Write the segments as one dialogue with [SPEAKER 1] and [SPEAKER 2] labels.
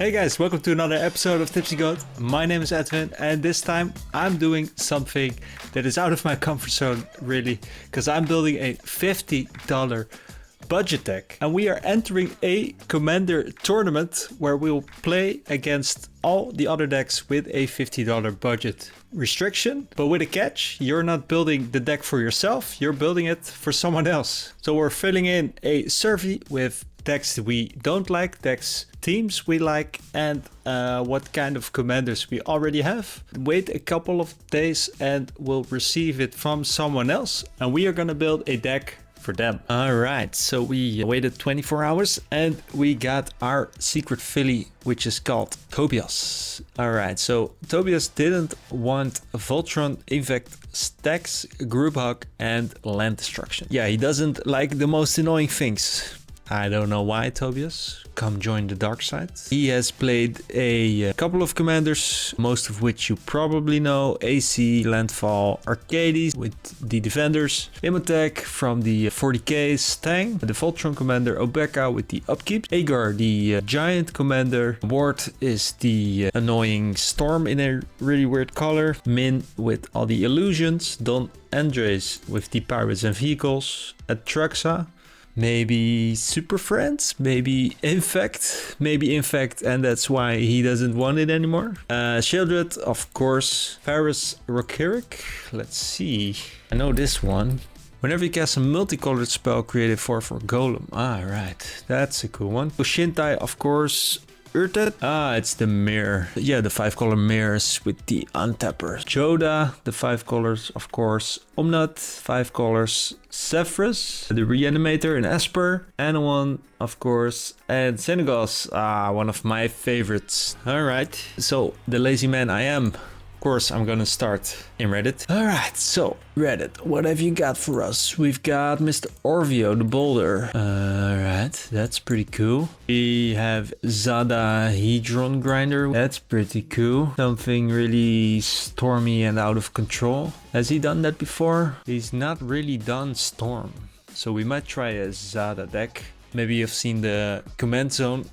[SPEAKER 1] Hey guys, welcome to another episode of Tipsy. My name is Edwin, and this time I'm doing something that is out of my comfort zone, really, because I'm building a $50 budget deck. And we are entering a Commander tournament where we'll play against all the other decks with a $50 budget restriction. But with a catch, you're not building the deck for yourself, you're building it for someone else. So we're filling in a survey with decks we don't like, decks teams we like, and what kind of commanders we already have. Wait a couple of days and we'll receive it from someone else, and we are gonna build a deck for them. All right, so we waited 24 hours and we got our secret filly, which is called Tobias. All right, so Tobias didn't want Voltron, Infect, Stacks, Group Hug, and Land Destruction. Yeah, he doesn't like the most annoying things. I don't know why, Tobias. Come join the dark side. He has played a couple of commanders, most of which you probably know. AC, Landfall, Arcades with the Defenders, Imhotep from the 40k, Stang, the Voltron commander, Obeka with the Upkeep, Agar, the Giant commander, Ward is the annoying Storm in a really weird color, Min with all the illusions, Don Andres with the Pirates and Vehicles, Atraxa, maybe Super Friends, maybe Infect, and that's why he doesn't want it anymore. Shieldred, of course. Varus Rockeric, let's see. I know this one. Whenever you cast a multicolored spell, create a 4/4 golem. Ah, right, that's a cool one. Shintai, of course. Urtet, it's the mirror. Yeah, the 5-color mirrors with the untapper. Joda, the 5 colors, of course. Omnat, 5 colors. Zephyrus, the reanimator in Esper. Anawan, of course. And synergies, one of my favorites. All right, so the lazy man I am. Of course, I'm gonna start in Reddit. All right, so Reddit, what have you got for us? We've got Mr. Orvio, the Boulder. All right, that's pretty cool. We have Zada Hedron Grinder. That's pretty cool. Something really stormy and out of control. Has he done that before? He's not really done Storm. So we might try a Zada deck. Maybe you've seen the Command Zone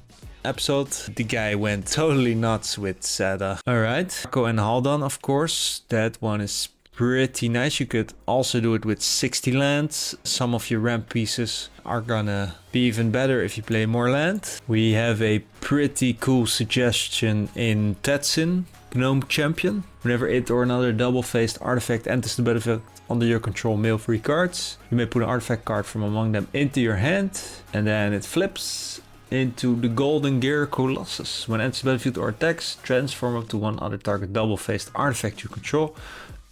[SPEAKER 1] episode. The guy went totally nuts with Zada. All right, Marco and Haldan, of course. That one is pretty nice. You could also do it with 60 lands. Some of your ramp pieces are gonna be even better if you play more land. We have a pretty cool suggestion in Tetsin, Gnome Champion. Whenever it or another double-faced artifact enters the battlefield under your control, mail 3 cards. You may put an artifact card from among them into your hand, and then it flips into the Golden Gear Colossus. When it enters the battlefield or attacks, transform up to one other target double-faced artifact you control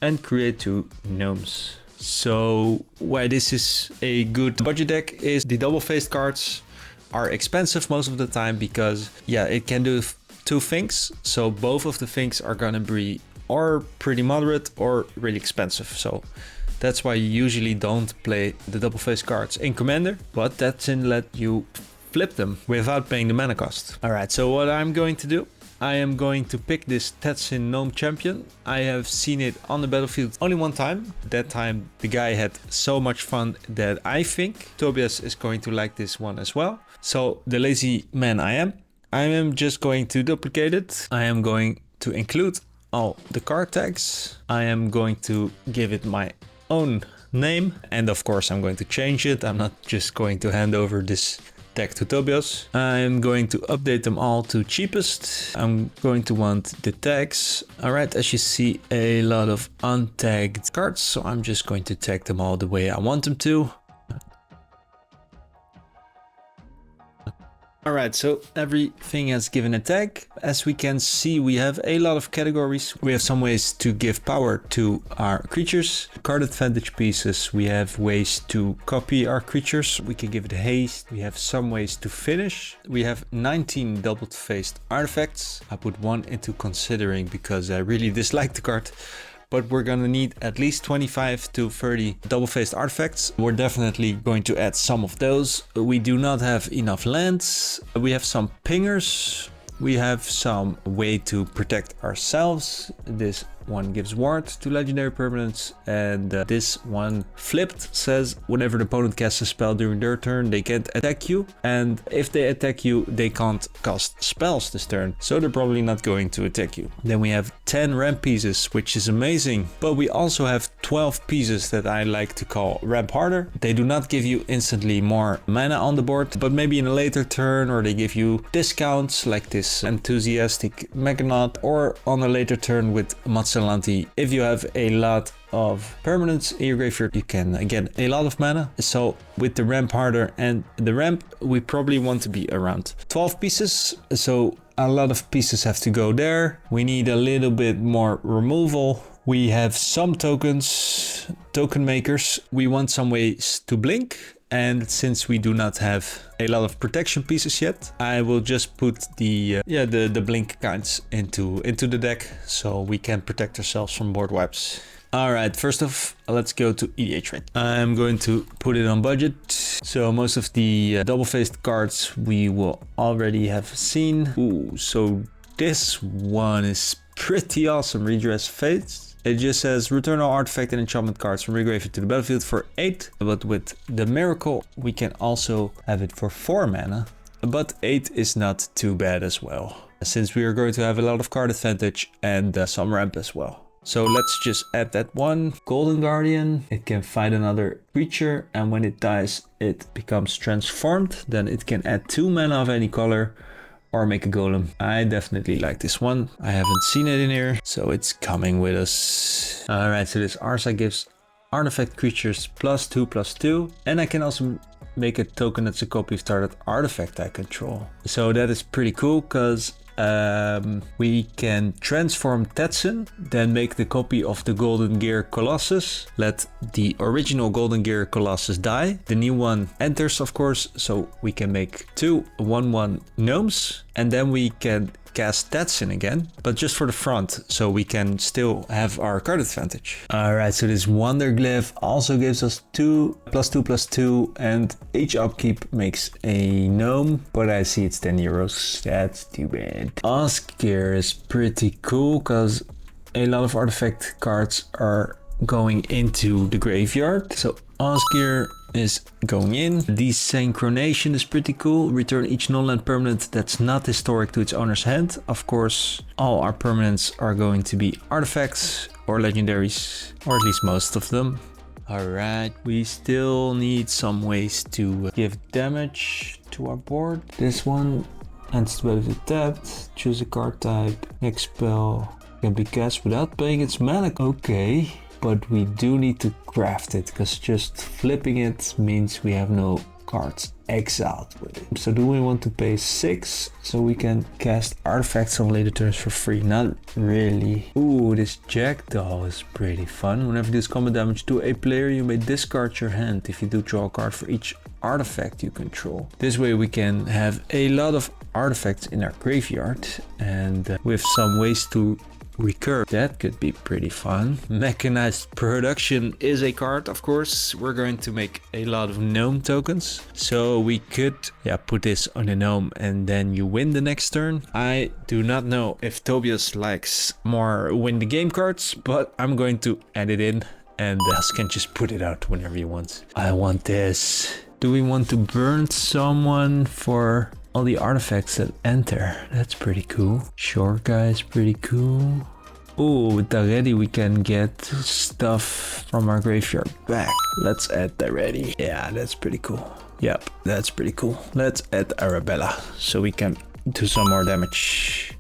[SPEAKER 1] and create 2 gnomes. So why this is a good budget deck is the double-faced cards are expensive most of the time because, yeah, it can do 2 things. So both of the things are gonna be or pretty moderate or really expensive. So that's why you usually don't play the double-faced cards in Commander, but that's in let you flip them without paying the mana cost. All right, so what I'm going to do, I am going to pick this Tetsin Gnome Champion. I have seen it on the battlefield only one time. That time the guy had so much fun that I think Tobias is going to like this one as well. So the lazy man I am just going to duplicate it. I am going to include all the card tags. I am going to give it my own name, and of course I'm going to change it. I'm not just going to hand over this deck to Tobias. I'm going to update them all to cheapest. I'm going to want the tags. All right, as you see, a lot of untagged cards, so I'm just going to tag them all the way I want them to. All right, so everything has given a tag. As we can see, we have a lot of categories. We have some ways to give power to our creatures. Card advantage pieces, we have ways to copy our creatures. We can give it haste. We have some ways to finish. We have 19 double-faced artifacts. I put 1 into considering because I really dislike the card. But we're gonna need at least 25 to 30 double-faced artifacts. We're definitely going to add some of those. We do not have enough lands. We have some pingers. We have some way to protect ourselves. This one gives ward to legendary permanents, and this one flipped says whenever the opponent casts a spell during their turn, they can't attack you, and if they attack you, they can't cast spells this turn, so they're probably not going to attack you. Then we have 10 ramp pieces, which is amazing, but we also have 12 pieces that I like to call ramp harder. They do not give you instantly more mana on the board, but maybe in a later turn, or they give you discounts like this enthusiastic Meganaut, or on a later turn with Matsalanti. If you have a lot of permanents in your graveyard, you can get a lot of mana. So with the ramp harder and the ramp, we probably want to be around 12 pieces. So a lot of pieces have to go there. We need a little bit more removal. We have some tokens, token makers. We want some ways to blink. And since we do not have a lot of protection pieces yet, I will just put the blink kinds into the deck so we can protect ourselves from board wipes. Alright, first off, let's go to EDH rank. I'm going to put it on budget. So most of the double-faced cards we will already have seen. Ooh, so this one is pretty awesome. Redress Fates. It just says return all artifact and enchantment cards from your graveyard to the battlefield for 8. But with the miracle, we can also have it for 4 mana. But 8 is not too bad as well, since we are going to have a lot of card advantage and some ramp as well. So let's just add that one. Golden Guardian. It can fight another creature, and when it dies, it becomes transformed. Then it can add 2 mana of any color, or make a golem. I definitely like this one. I haven't seen it in here, so it's coming with us. Alright, so this Arsa gives artifact creatures +2/+2. And I can also make a token that's a copy of target artifact I control. So that is pretty cool, because we can transform Tetsun, then make the copy of the Golden Gear Colossus, let the original Golden Gear Colossus die. The new one enters, of course, so we can make 2 1/1 gnomes, and then we can cast Tetsun again, but just for the front, so we can still have our card advantage. Alright, so this Wonder Glyph also gives us 2 +2/+2, and each upkeep makes a gnome, but I see it's 10 euros. That's too bad. Oscar is pretty cool, because a lot of artifact cards are going into the graveyard. So Oscar is going in. Desynchronization is pretty cool. Return each non-land permanent that's not historic to its owner's hand. Of course, all our permanents are going to be artifacts or legendaries, or at least most of them. Alright, we still need some ways to give damage to our board. This one, ends to be tapped. Choose a card type. Expel can be cast without paying its mana. Okay. But we do need to craft it, because just flipping it means we have no cards exiled with it. So do we want to pay 6 so we can cast artifacts on later turns for free? Not really. Ooh, this Jackdaw is pretty fun. Whenever you do combat damage to a player, you may discard your hand. If you do, draw a card for each artifact you control. This way we can have a lot of artifacts in our graveyard, and with some ways to recur. That could be pretty fun. Mechanized Production is a card, of course. We're going to make a lot of gnome tokens, so we could put this on a gnome and then you win the next turn. I do not know if Tobias likes more win the game cards, but I'm going to add it in, and Des can just put it out whenever you want. I want this. Do we want to burn someone for all the artifacts that enter? That's pretty cool. Sure, guys, pretty cool. Ooh, with Daredi we can get stuff from our graveyard back. Let's add Daredi. Yeah, that's pretty cool. Yep, that's pretty cool. Let's add Arabella so we can do some more damage.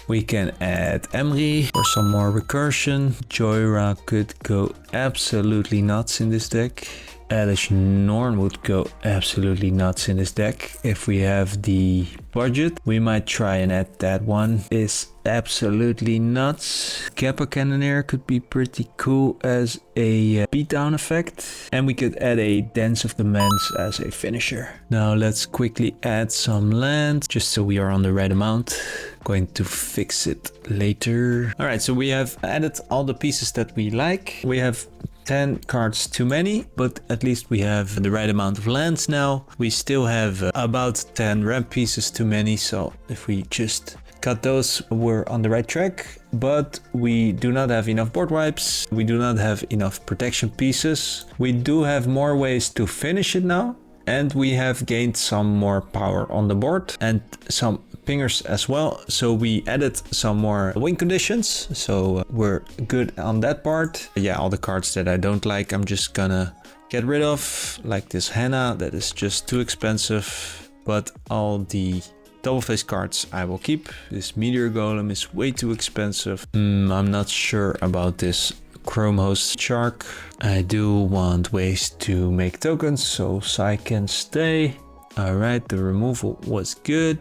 [SPEAKER 1] We can add Emry for some more recursion. Joyra could go absolutely nuts in this deck. Elish Norn would go absolutely nuts in this deck. If we have the budget, we might try and add that one. Is absolutely nuts. Kappa Cannoneer could be pretty cool as a beatdown effect. And we could add a Dance of the Mans as a finisher. Now let's quickly add some land, just so we are on the right amount. Going to fix it later. Alright, so we have added all the pieces that we like. We have 10 cards too many, but at least we have the right amount of lands now. We still have about 10 ramp pieces too many, so if we just got those, we're on the right track. But we do not have enough board wipes. We do not have enough protection pieces. We do have more ways to finish it now. And we have gained some more power on the board and some pingers as well. So we added some more win conditions. So we're good on that part. Yeah, all the cards that I don't like, I'm just gonna get rid of. Like this Henna, that is just too expensive. But all the double face cards I will keep. This Meteor Golem is way too expensive. I'm not sure about this Chrome Host Shark. I do want ways to make tokens, so Psy can stay. Alright, the removal was good.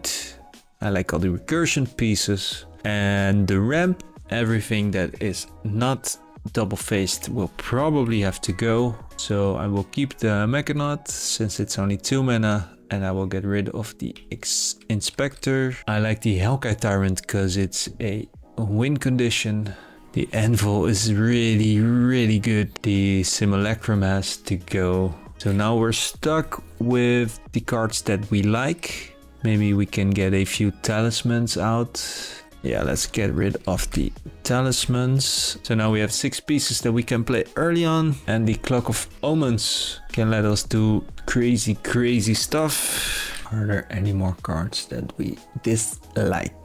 [SPEAKER 1] I like all the recursion pieces. And the ramp, everything that is not double faced will probably have to go. So I will keep the Mechanaut since it's only 2 mana. And I will get rid of the Inspector. I like the Hellkite Tyrant because it's a win condition. The Anvil is really, really good. The Simulacrum has to go. So now we're stuck with the cards that we like. Maybe we can get a few talismans out. Yeah, let's get rid of the talismans. So now we have 6 pieces that we can play early on. And the Clock of Omens can let us do crazy, crazy stuff. Are there any more cards that we dislike?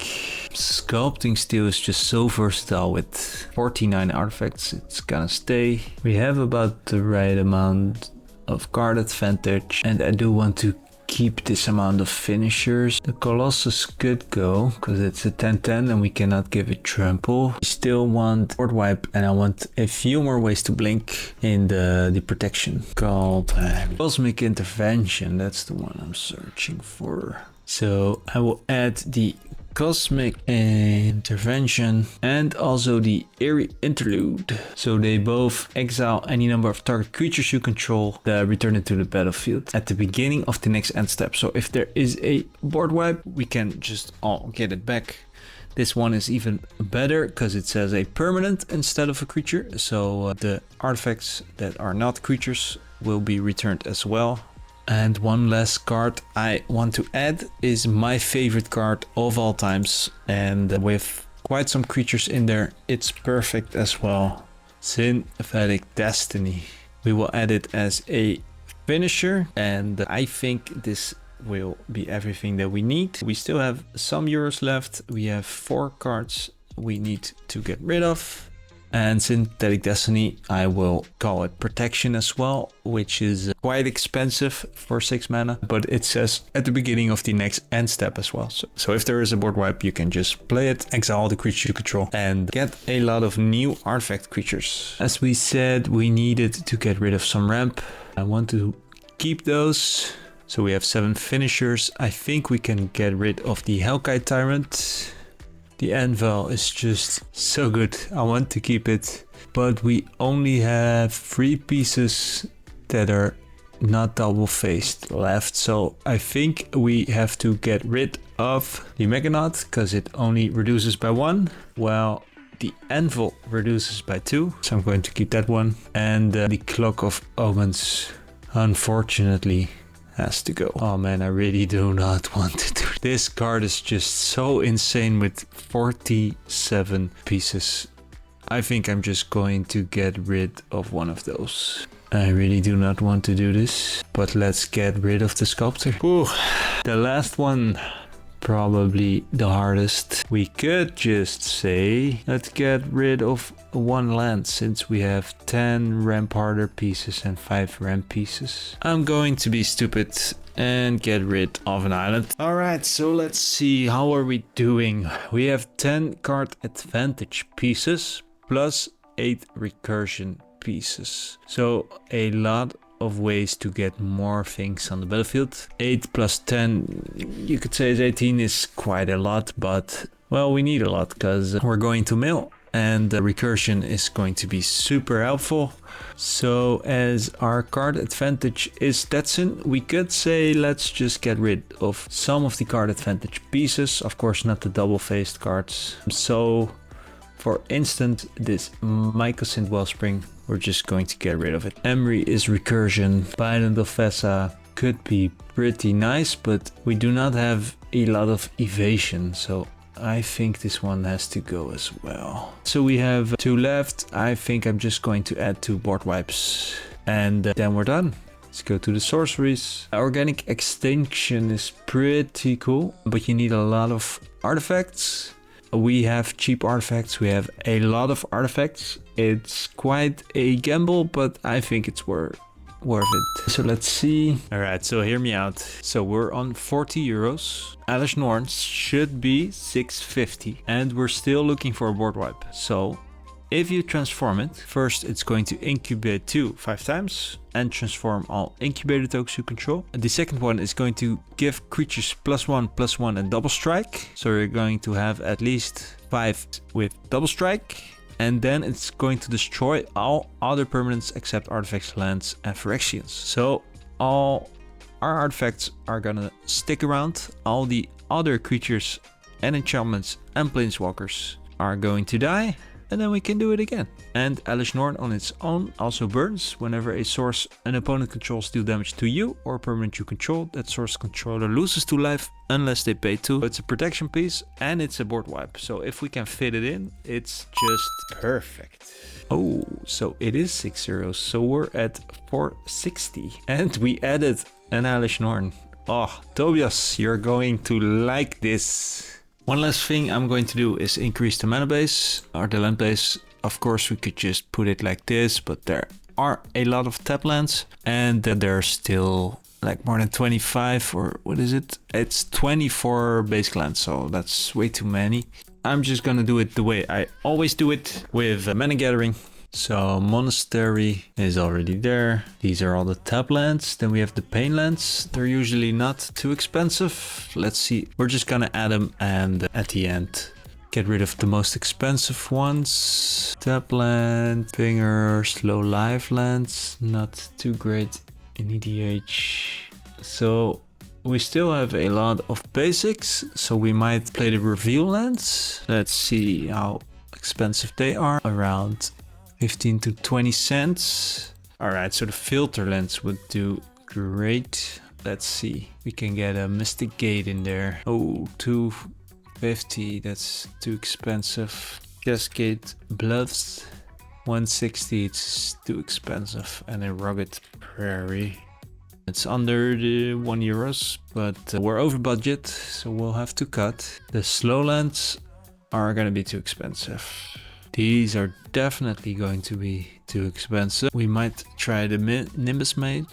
[SPEAKER 1] Sculpting Steel is just so versatile with 49 artifacts. It's gonna stay. We have about the right amount of card advantage. And I do want to keep this amount of finishers. The Colossus could go because it's a 10-10 and we cannot give it trample. We still want board wipe and I want a few more ways to blink in the protection called Cosmic Intervention. That's the one I'm searching for. So I will add the Cosmic Intervention and also the Eerie Interlude. So they both exile any number of target creatures you control, return it to the battlefield at the beginning of the next end step. So if there is a board wipe, we can just all get it back. This one is even better because it says a permanent instead of a creature. So the artifacts that are not creatures will be returned as well. And one last card I want to add is my favorite card of all times. And with quite some creatures in there, it's perfect as well. Synthetic Destiny. We will add it as a finisher. And I think this will be everything that we need. We still have some euros left. We have 4 cards we need to get rid of. And Synthetic Destiny, I will call it Protection as well, which is quite expensive for 6 mana, but it says at the beginning of the next end step as well. So if there is a board wipe, you can just play it, exile the creatures you control, and get a lot of new artifact creatures. As we said, we needed to get rid of some ramp. I want to keep those. So we have 7 finishers. I think we can get rid of the Hellkite Tyrant. The Anvil is just so good. I want to keep it. But we only have 3 pieces that are not double faced left. So I think we have to get rid of the Mechanaut because it only reduces by 1. Well, the Anvil reduces by 2. So I'm going to keep that one. And the Clock of Omens, unfortunately, has to go. Oh man, I really do not want to do this. Card is just so insane with 47 pieces. I think I'm just going to get rid of one of those. I really do not want to do this, but let's get rid of the Sculptor. Ooh, the last one, probably the hardest. We could just say, let's get rid of 1 land since we have 10 Ramparter pieces and 5 ramp pieces. I'm going to be stupid and get rid of an island. Alright, so let's see, how are we doing? We have 10 card advantage pieces plus 8 recursion pieces. So a lot of ways to get more things on the battlefield. 8 plus 10, you could say is 18, is quite a lot, but well, we need a lot because we're going to mill and the recursion is going to be super helpful. So as our card advantage is Stetson, we could say let's just get rid of some of the card advantage pieces, of course not the double faced cards. So for instance, this Mycosynth Wellspring, we're just going to get rid of it. Emery is recursion. Bindant of Vesa could be pretty nice, but we do not have a lot of evasion. So I think this one has to go as well. So we have 2 left. I think I'm just going to add 2 board wipes. And then we're done. Let's go to the sorceries. Organic extinction is pretty cool, but you need a lot of artifacts. We have cheap artifacts. We have a lot of artifacts. It's quite a gamble, but I think it's worth it. So let's see. All right, so hear me out. So we're on 40 euros. Alish Norns should be 650, and we're still looking for a board wipe. So if you transform it, first it's going to incubate 2 5 times and transform all incubated tokens you control. The second one is going to give creatures +1/+1 and double strike. So you're going to have at least 5 with double strike. And then it's going to destroy all other permanents except artifacts, lands, and Phyrexians. So all our artifacts are gonna stick around. All the other creatures and enchantments and planeswalkers are going to die. And then we can do it again. And Alish Norn on its own also burns. Whenever a source an opponent controls deal damage to you or a permanent you control, that source controller loses 2 life unless they pay 2. So it's a protection piece and it's a board wipe. So if we can fit it in, it's just perfect. Oh, so it is 6 euros. So we're at 460. And we added an Alish Norn. Oh, Tobias, you're going to like this. One last thing I'm going to do is increase the mana base or the land base. Of course, we could just put it like this, but there are a lot of tap lands and there are still like more than 25 or what is it? It's 24 base lands, so that's way too many. I'm just gonna do it the way I always do it with mana gathering. So Monastery is already there. These are all the tap lands. Then we have the pain lands. They're usually not too expensive. Let's see. We're just gonna add them and at the end get rid of the most expensive ones. Tap land, finger, slow life lands. Not too great in EDH. So we still have a lot of basics. So we might play the reveal lands. Let's see how expensive they are. Around 15 to 20 cents. All right, so the filter lens would do great. Let's see. We can get a Mystic Gate in there. Oh, 250. That's too expensive. Cascade Bluffs. 160. It's too expensive. And a Rugged Prairie. It's under the €1, but we're over budget, so we'll have to cut. The slow lands are gonna be too expensive. These are definitely going to be too expensive. We might try the Nimbus Maid.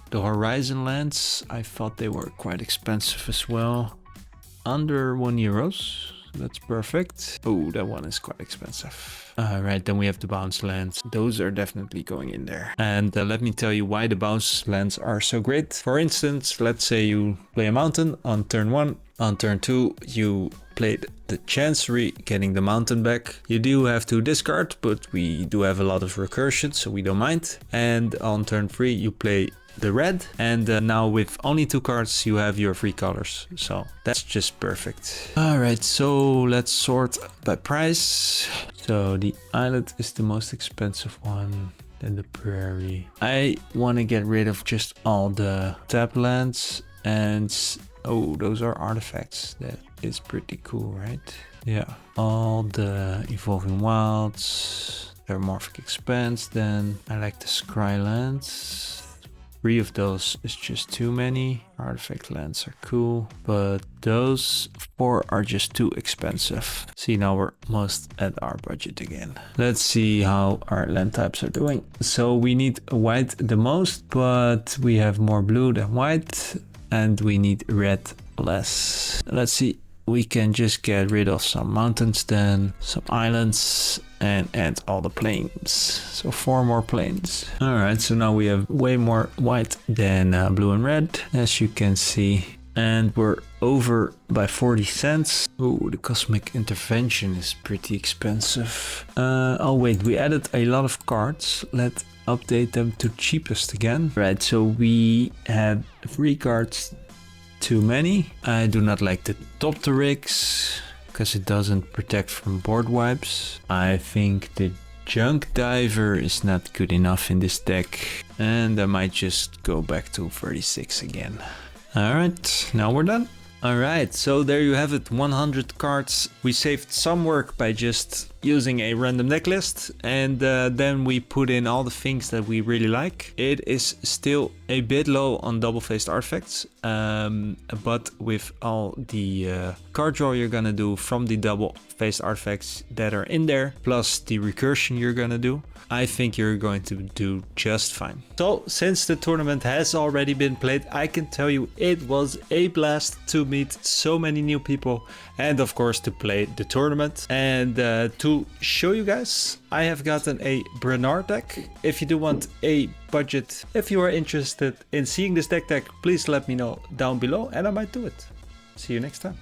[SPEAKER 1] The Horizon lands, I thought they were quite expensive as well. Under €1. That's perfect. Oh, that one is quite expensive. Right, then we have the bounce lands. Those are definitely going in there. And let me tell you why the bounce lands are so great. For instance, let's say you play a mountain on turn 1. On turn 2, you played the Chancery, getting the mountain back. You do have to discard, but we do have a lot of recursion, so we don't mind. And on turn 3, you play the red, and now with only 2 cards you have your 3 colors, so that's just perfect. All right, so let's sort by price. So the island is the most expensive one, then the prairie. I want to get rid of just all the tap lands, and oh, those are artifacts. That is pretty cool, right? Yeah, all the evolving wilds, their morphic expanse. Then I like the scry lands. 3 of those is just too many. Artifact lands are cool, but those 4 are just too expensive. See, now we're almost at our budget again. Let's see how our land types are doing. So we need white the most, but we have more blue than white, and we need red less. Let's see. We can just get rid of some mountains then, some islands, and add all the plains. So 4 more plains. All right, so now we have way more white than blue and red, as you can see. And we're over by 40 cents. Oh, the Cosmic Intervention is pretty expensive. Oh wait, we added a lot of cards. Let's update them to cheapest again. Right, so we had 3 cards too many. I do not like the Topterix because it doesn't protect from board wipes. I think the Junk Diver is not good enough in this deck, and I might just go back to 36 again. All right, now we're done. Alright, so there you have it, 100 cards. We saved some work by just using a random deck list, and then we put in all the things that we really like. It is still a bit low on double-faced artifacts, but with all the card draw you're gonna do from the double-faced artifacts that are in there, plus the recursion you're gonna do, I think you're going to do just fine. So since the tournament has already been played, I can tell you it was a blast to meet so many new people, and of course to play the tournament. And to show you guys, I have gotten a Brenard deck. If you do want a budget, if you are interested in seeing this deck, please let me know down below and I might do it. See you next time.